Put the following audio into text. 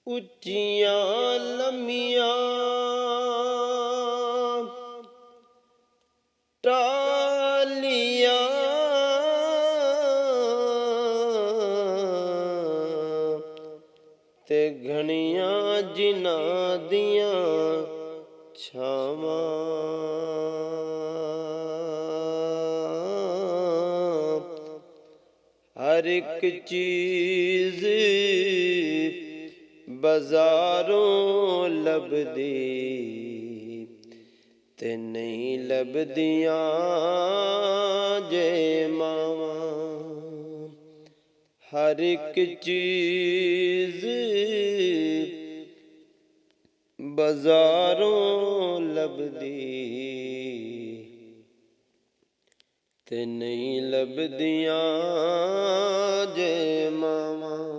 ਉੱਚੀਆਂ ਲੰਮੀਆਂ ਟਾਹਲੀਆਂ ਤੇ ਘਣੀਆਂ ਜਿਨ੍ਹਾਂ ਦੀਆਂ ਛਾਵਾਂ। हर एक चीज बाजारों लभदी ते नहीं लभदियां जे मावां। हर एक चीज बाजारों लभदी ते नहीं लभदियां जे मावां।